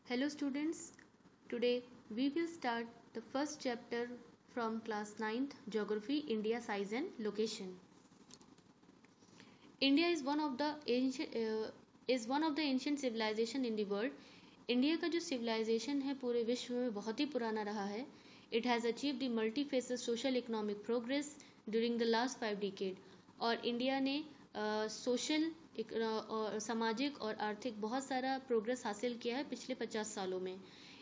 Hello students, today we will start the first chapter from class 9th Geography India Size and Location. India is one of the ancient civilization in the world. India का जो civilization है पूरे विश्व में बहुत ही पुराना रहा है. It has achieved the multi-faceted social economic progress during the last 5 decades. और इंडिया ने सोशल और सामाजिक और आर्थिक बहुत सारा प्रोग्रेस हासिल किया है पिछले 50 सालों में.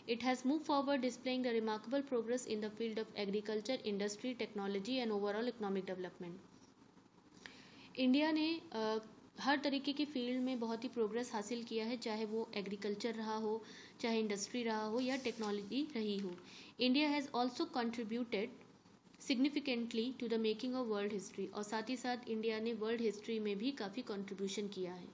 It has moved forward displaying the remarkable progress in the field of agriculture, industry, technology and overall economic development. India ने हर तरीके की फील्ड में बहुत ही प्रोग्रेस हासिल किया है, चाहे वो एग्रीकल्चर रहा हो, चाहे इंडस्ट्री रहा हो या टेक्नोलॉजी रही हो. India has also contributed significantly to the making of world history, और साथ ही साथ इंडिया ने वर्ल्ड हिस्ट्री में भी काफ़ी कंट्रीब्यूशन किया है.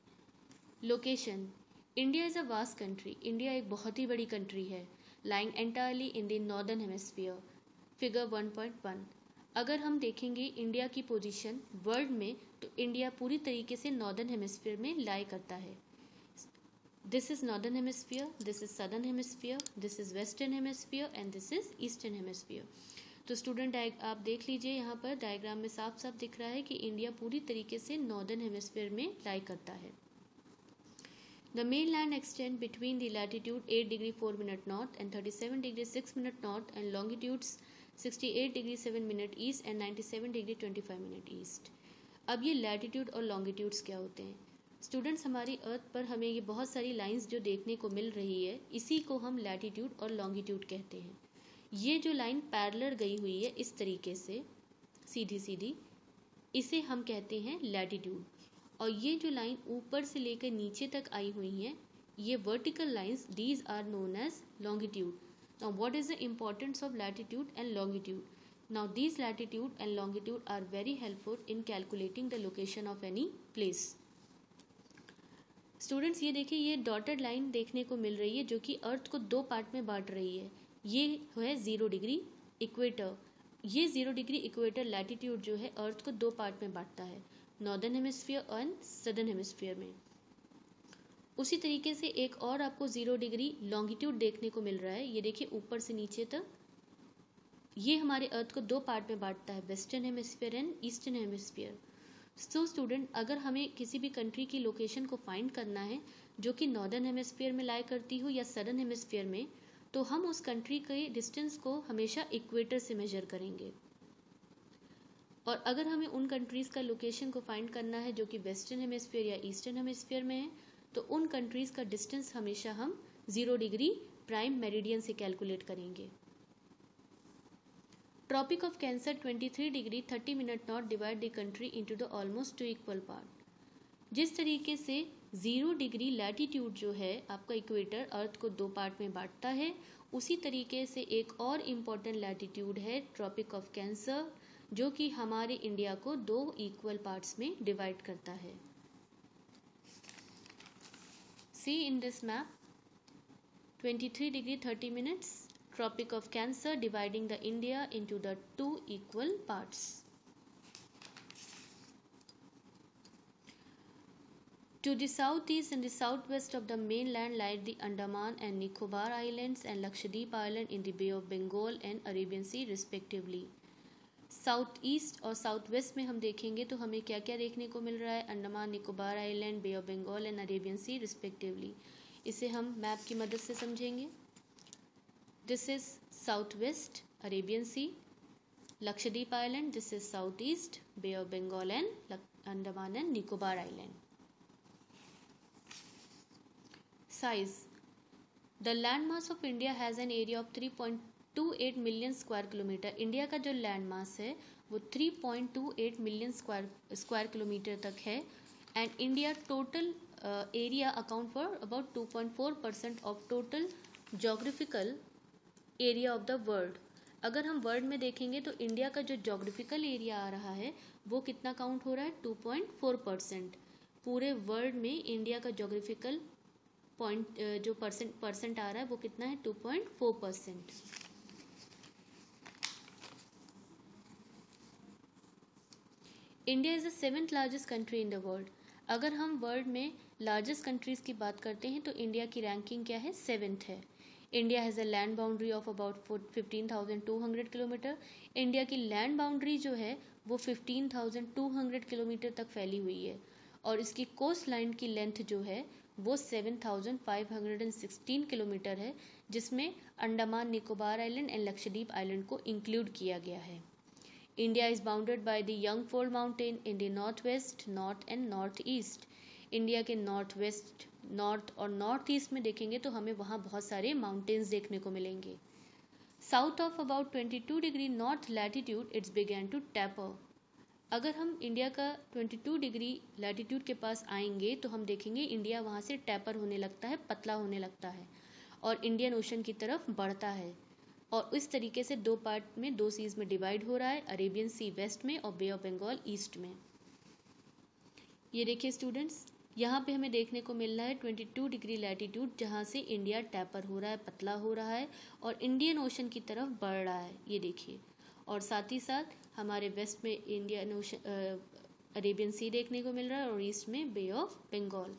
Location. India is a vast country. India एक बहुत ही बड़ी कंट्री है, lying entirely in the northern hemisphere. Figure 1.1. अगर हम देखेंगे इंडिया की पोजीशन वर्ल्ड में, तो इंडिया पूरी तरीके से नॉर्दर्न हेमिस्फीयर में लाई करता है. This is northern hemisphere, this is southern hemisphere, this is western hemisphere and this is eastern hemisphere. तो स्टूडेंट आप देख लीजिए, यहाँ पर डायग्राम में साफ साफ दिख रहा है कि इंडिया पूरी तरीके से नॉर्दर्न हेमिस्फीयर में लाई करता है. The mainland extends between the latitude 8 degree 4 minute north and 37 degree 6 minute north and longitudes 68 degree 7 minute east and 97 degree 25 minute east. अब ये लैटिट्यूड और लॉन्गिट्यूड्स क्या होते हैं? स्टूडेंट्स, हमारी अर्थ पर हमें ये बहुत सारी लाइंस जो देखने को मिल रही है, इसी को हम लैटिट्यूड और लॉन्गिट्यूड कहते हैं. ये जो लाइन पैरेलल गई हुई है इस तरीके से सीधी सीधी, इसे हम कहते हैं लैटिट्यूड. और ये जो लाइन ऊपर से लेकर नीचे तक आई हुई हैं, ये vertical lines, these are known as longitude. Now what is the importance of latitude and longitude? Now these latitude and longitude are very helpful in calculating the location of any place. Students, ये देखिए, ये dotted line देखने को मिल रही है जो कि अर्थ को दो पार्ट में बांट रही है. ये है 0 डिग्री इक्वेटर. ये 0 डिग्री इक्वेटर लैटिट्यूड जो है अर्थ को दो पार्ट में बांटता है, northern hemisphere and southern hemisphere में. उसी तरीके से एक और आपको 0 डिग्री लॉन्गिट्यूड देखने को मिल रहा है. ये देखिए ऊपर से नीचे तक, ये हमारे अर्थ को दो पार्ट में बांटता है, western hemisphere and eastern hemisphere. So student, अगर हमें किसी भी कंट्री की लोकेशन को फाइंड करना है जो कि नॉर्दर्न हेमिस्फीयर में लाई करती हो या सदर्न हेमिस्फीयर में, तो हम उस कंट्री के डिस्टेंस को हमेशा इक्वेटर से मेजर करेंगे. और अगर हमें उन कंट्रीज़ का लोकेशन को फाइंड करना है जो कि वेस्टर्न हेमिस्फीयर या ईस्टर्न हेमिस्फीयर में है, तो उन कंट्रीज़ का डिस्टेंस हमेशा हम 0 डिग्री प्राइम मेरिडियन से कैलकुलेट करेंगे. Tropic of cancer 23 degree 30 minute not divide the country into the almost 2 equal part. जिस तरीके से 0 डिग्री लैटिट्यूड जो है आपका इक्वेटर अर्थ को दो पार्ट में बांटता है, उसी तरीके से एक और इम्पॉर्टेंट लैटिट्यूड है ट्रॉपिक ऑफ कैंसर, जो कि हमारे इंडिया को दो इक्वल पार्ट्स में डिवाइड करता है. See in this map 23 degree 30 minutes, tropic of cancer dividing the India into the two equal parts. To the southeast and the southwest of the mainland lie the Andaman and Nicobar Islands and Lakshadweep Island in the Bay of Bengal and Arabian Sea respectively. South east और south west में हम देखेंगे तो हमें क्या क्या देखने को मिल रहा है? Andaman Nicobar island, bay of Bengal and Arabian sea respectively. इसे हम मैप की मदद से समझेंगे. This is south west Arabian sea, Lakshadweep island, this is south east bay of Bengal and Andaman and Nicobar island. Size. The land mass of India has an area of 3.28 million square kilometre. India का जो land mass है वो 3.28 million square kilometre तक है. And India total area account for about 2.4% of total geographical area of the world. अगर हम world में देखेंगे तो इंडिया का जो जोग्राफिकल एरिया आ रहा है वो कितना काउंट हो रहा है? 2.4%. पूरे वर्ल्ड में इंडिया का जोग्राफिकल पॉइंट जो परसेंट आ रहा है वो कितना है? 2.4%. India is the 7th largest country in the world. अगर हम वर्ल्ड में लार्जेस्ट कंट्रीज़ की बात करते हैं तो इंडिया की रैंकिंग क्या है, 7th है। India has a land boundary of about 15,200 kilometre. India की लैंड बाउंड्री जो है वो 15,200 किलोमीटर तक फैली हुई है और इसकी कोस्ट लाइन की लेंथ जो है वो 7,516 किलोमीटर है, जिसमें Andaman Nicobar island and Lakshadweep island को इंक्लूड किया गया है। India is bounded by the young fold mountain in the north west, north and north east. India के नॉर्थ वेस्ट, नॉर्थ और नॉर्थ ईस्ट में देखेंगे तो हमें वहाँ बहुत सारे माउंटेन्स देखने को मिलेंगे। South of about 22 degree north latitude its began to taper. अगर हम इंडिया का 22 डिग्री लैटिट्यूड के पास आएंगे तो हम देखेंगे इंडिया वहाँ से टैपर होने लगता है, पतला होने लगता है और इंडियन ओशन की तरफ बढ़ता है और इस तरीके से दो पार्ट में, दो सीज में डिवाइड हो रहा है, अरेबियन सी वेस्ट में और बे ऑफ बंगाल ईस्ट में। ये देखिए स्टूडेंट्स, यहाँ पे हमें देखने को मिल रहा है 22 डिग्री लैटिट्यूड जहाँ से इंडिया टैपर हो रहा है, पतला हो रहा है और इंडियन ओशन की तरफ बढ़ रहा है, ये देखिए। और साथ ही साथ हमारे वेस्ट में इंडियन ओशन, अरेबियन सी देखने को मिल रहा है और ईस्ट में bay of Bengal.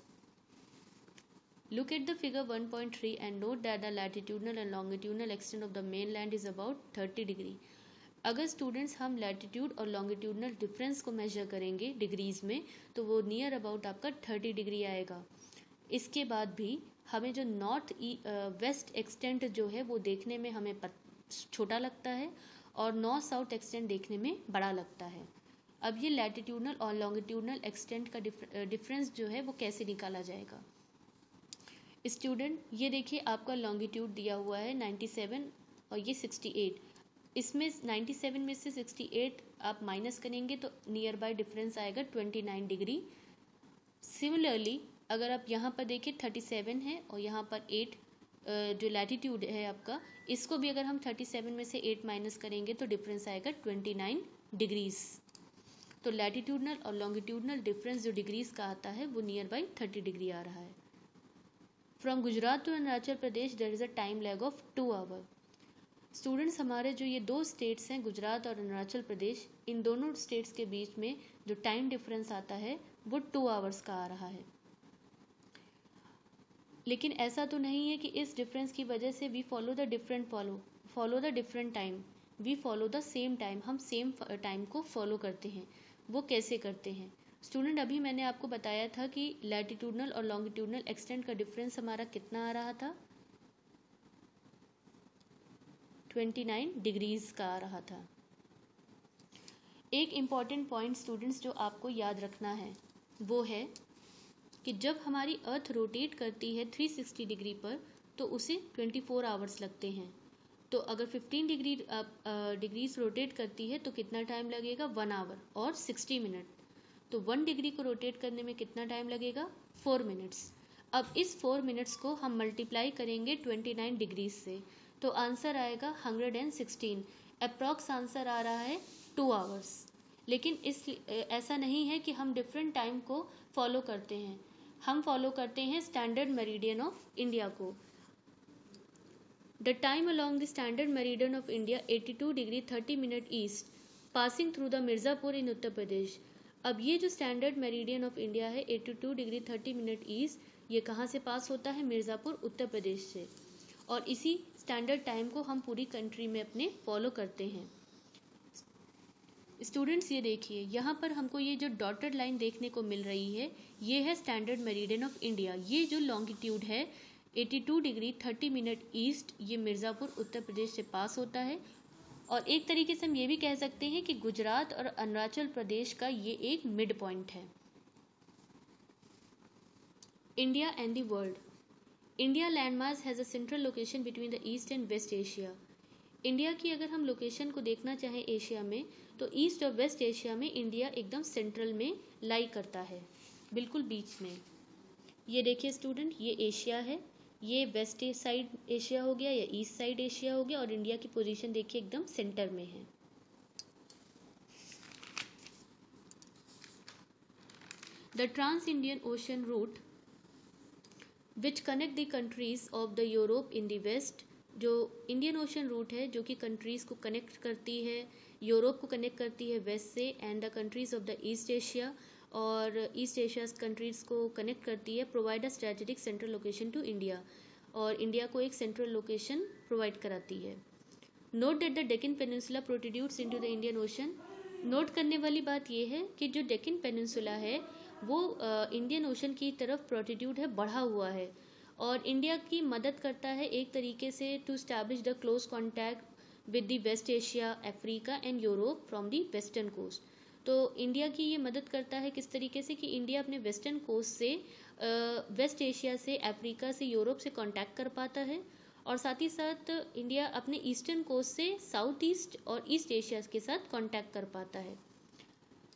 Look at the figure 1.3 and note that the latitudinal and longitudinal extent of the mainland is about 30 degree. अगर स्टूडेंट्स हम लैटिट्यूड और लॉन्गिट्यूडनल डिफरेंस को मेजर करेंगे डिग्रीज में तो वो नियर अबाउट आपका 30 डिग्री आएगा। इसके बाद भी हमें जो नॉर्थ वेस्ट एक्सटेंट जो है वो देखने में हमें छोटा लगता है और नॉर्थ साउथ एक्सटेंट देखने में बड़ा लगता है। अब ये लैटिट्यूडनल और लॉन्गिट्यूडनल एक्सटेंट का डिफरेंस जो है वो कैसे निकाला जाएगा। स्टूडेंट ये देखिए, आपका लॉन्गिट्यूड दिया हुआ है 97 और ये 68। इसमें 97 में से 68 आप माइनस करेंगे तो नियर बाय डिफरेंस आएगा 29 डिग्री। सिमिलरली अगर आप यहाँ पर देखिए 37 है और यहाँ पर 8 जो लैटिट्यूड है आपका, इसको भी अगर हम 37 में से 8 माइनस करेंगे तो डिफरेंस आएगा 29 डिग्रीज। तो लैटिट्यूडनल और लॉन्गिट्यूडनल डिफरेंस जो डिग्रीज का आता है वो नियर बाय 30 डिग्री आ रहा है। From Gujarat to Arunachal Pradesh there is a time lag of 2 hour. Students, हमारे जो ये दो स्टेट्स हैं गुजरात और अरुणाचल प्रदेश, इन दोनों स्टेट्स के बीच में जो टाइम डिफरेंस आता है वो 2 आवर्स का आ रहा है। लेकिन ऐसा तो नहीं है कि इस डिफरेंस की वजह से we follow the different time, we follow the same time, हम सेम टाइम को फॉलो करते हैं। वो कैसे करते हैं स्टूडेंट? अभी मैंने आपको बताया था कि लैटिट्यूडनल और लॉन्गिट्यूडनल एक्सटेंट का डिफरेंस हमारा कितना आ रहा था, 29 डिग्रीज का आ रहा था। एक इम्पॉर्टेंट पॉइंट स्टूडेंट्स जो आपको याद रखना है वो है कि जब हमारी अर्थ रोटेट करती है 360 डिग्री पर तो उसे 24 आवर्स लगते हैं। तो अगर 15 डिग्रीज रोटेट करती है तो कितना टाइम लगेगा, 1 आवर और 60 मिनट। तो 1 डिग्री को रोटेट करने में कितना टाइम लगेगा, 4 मिनट्स। अब इस 4 मिनट्स को हम मल्टीप्लाई करेंगे 29 डिग्रीज से तो आंसर आएगा 116। अप्रॉक्स आंसर आ रहा है 2 आवर्स। लेकिन ऐसा नहीं है कि हम डिफरेंट टाइम को फॉलो करते हैं, हम फॉलो करते हैं स्टैंडर्ड मेरिडियन ऑफ इंडिया को। The time along the standard meridian of India 82 degree 30 minute east passing through the Mirzapur in Uttar Pradesh. अब ये जो स्टैंडर्ड मेरिडियन ऑफ इंडिया है 82 डिग्री 30 मिनट ईस्ट, ये कहाँ से पास होता है, मिर्ज़ापुर उत्तर प्रदेश से। और इसी स्टैंडर्ड टाइम को हम पूरी कंट्री में अपने फॉलो करते हैं। स्टूडेंट्स ये देखिए, यहाँ पर हमको ये जो डॉटेड लाइन देखने को मिल रही है ये है स्टैंडर्ड मेरिडियन ऑफ इंडिया। ये जो लॉन्गिट्यूड है 82 डिग्री 30 मिनट ईस्ट, ये मिर्ज़ापुर उत्तर प्रदेश से पास होता है। और एक तरीके से हम ये भी कह सकते हैं कि गुजरात और अरुणाचल प्रदेश का ये एक मिड पॉइंट है। India and the world. India landmark has a central location between the east and west Asia. India की अगर हम लोकेशन को देखना चाहें एशिया में तो ईस्ट और वेस्ट एशिया में इंडिया एकदम सेंट्रल में लाई करता है, बिल्कुल बीच में। ये देखिए स्टूडेंट, ये एशिया है, ये वेस्ट साइड एशिया हो गया या ईस्ट साइड एशिया हो गया और इंडिया की पोजीशन देखिए एकदम सेंटर में है। The trans Indian ocean route which connect the countries of the Europe in the west. जो इंडियन ओशन रूट है जो कि कंट्रीज़ को कनेक्ट करती है, यूरोप को कनेक्ट करती है वेस्ट से, and the countries of the east Asia, और ईस्ट एशिया कंट्रीज़ को कनेक्ट करती है, provide a strategic central location to India, और इंडिया को एक सेंट्रल लोकेशन प्रोवाइड कराती है। Note that the Deccan peninsula protrudes into the Indian ocean. Note करने वाली बात यह है कि जो डेक्कन पेनिनसुला है वो इंडियन ओशन की तरफ प्रोट्रूड है, बढ़ा हुआ है, और इंडिया की मदद करता है एक तरीके से to establish the close contact with the west Asia, Africa and Europe from the western coast. तो इंडिया की ये मदद करता है किस तरीके से कि इंडिया अपने वेस्टर्न कोस्ट से वेस्ट एशिया से, अफ्रीका से, यूरोप से कांटेक्ट कर पाता है, और साथ ही साथ इंडिया अपने ईस्टर्न कोस्ट से साउथ ईस्ट और ईस्ट एशिया के साथ कांटेक्ट कर पाता है।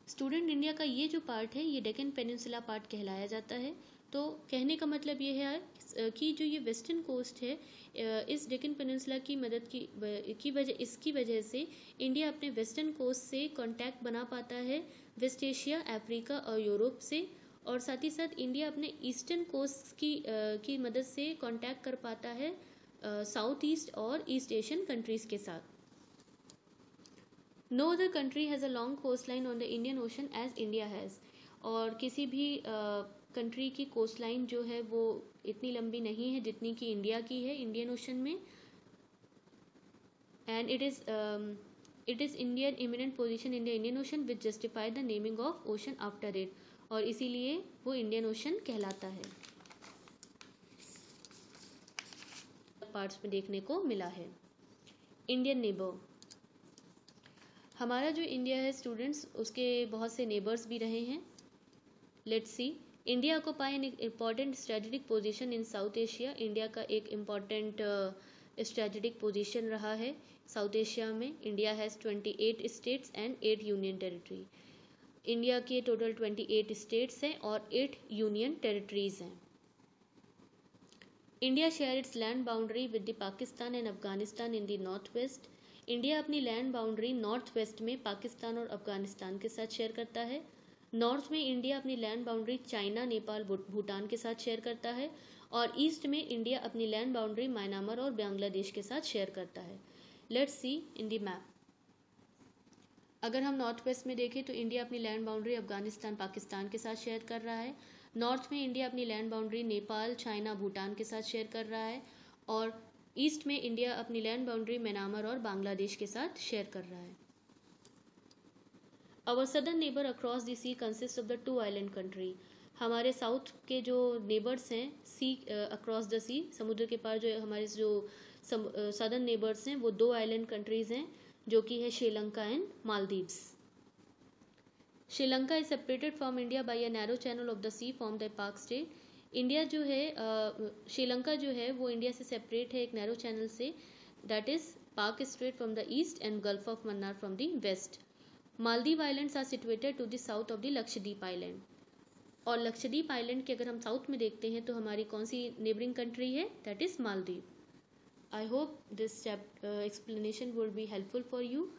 स्टूडेंट, इंडिया का ये जो पार्ट है ये डेक्कन पेनिनसुला पार्ट कहलाया जाता है। तो कहने का मतलब ये है कि जो ये वेस्टर्न कोस्ट है, इस डेक्कन पेनिनसुला की मदद इसकी वजह से इंडिया अपने वेस्टर्न कोस्ट से कांटेक्ट बना पाता है वेस्ट एशिया, अफ्रीका और यूरोप से, और साथ ही साथ इंडिया अपने ईस्टर्न कोस्ट की मदद से कांटेक्ट कर पाता है साउथ ईस्ट और ईस्ट एशियन कंट्रीज़ के साथ। No other country has a long coastline on the Indian Ocean as India has। और किसी भी कंट्री की कोस्ट लाइन जो है वो इतनी लंबी नहीं है जितनी कि इंडिया की है इंडियन ओशन में। And it is Indian eminent position in the Indian ocean which justify the naming of ocean after it, और इसीलिए वो इंडियन ओशन कहलाता है। पार्ट्स में देखने को मिला है। इंडियन नेबर, हमारा जो इंडिया है स्टूडेंट्स, उसके बहुत से नेबर्स भी रहे हैं। Let's see, India occupy an important strategic position in south Asia. India का एक इम्पॉर्टेंट स्ट्रेटेजिक पोजीशन रहा है साउथ एशिया में। India has 28 states and 8 union territory. India के टोटल 28 स्टेट्स हैं और 8 यूनियन टेरिटरीज हैं। India share its land boundary with the Pakistan and Afghanistan in the north waste. India अपनी लैंड बाउंड्री नॉर्थ वेस्ट में पाकिस्तान और अफगानिस्तान के साथ शेयर करता है। नॉर्थ में इंडिया अपनी land boundary China, Nepal, Bhutan के साथ शेयर करता है, और ईस्ट में इंडिया अपनी लैंड बाउंड्री म्यांमार और बांग्लादेश के साथ शेयर करता है। Let's see in the map. अगर हम नॉर्थ वेस्ट में देखें तो इंडिया अपनी लैंड बाउंड्री अफगानिस्तान, पाकिस्तान के साथ शेयर कर रहा है। नॉर्थ में इंडिया अपनी land boundary Nepal, China, Bhutan के साथ शेयर कर रहा है, और ईस्ट में इंडिया अपनी लैंड बाउंड्री म्यांमार और बांग्लादेश के साथ शेयर कर रहा है। Our southern neighbour across the sea consist of the 2 island country. हमारे साउथ के जो नेबर्स हैं सी अक्रॉस द सी, समुद्र के पार जो हमारे जो सदर्न नेबर्स हैं वो 2 आइलैंड कंट्रीज हैं, जो कि है Sri Lanka and Maldives. Sri Lanka is separated from India by a narrow channel of the sea from the Palk strait. India जो है श्रीलंका जो है वो इंडिया से सेपरेट है एक नैरो चैनल से, that is Palk strait from the east and gulf of Mannar from the west. Maldives islands are situated to the south of the Lakshadweep island. और लक्षद्वीप आइलैंड के अगर हम साउथ में देखते हैं तो हमारी कौन सी नेबरिंग कंट्री है, that is Maldives. I hope this explanation would be helpful for you.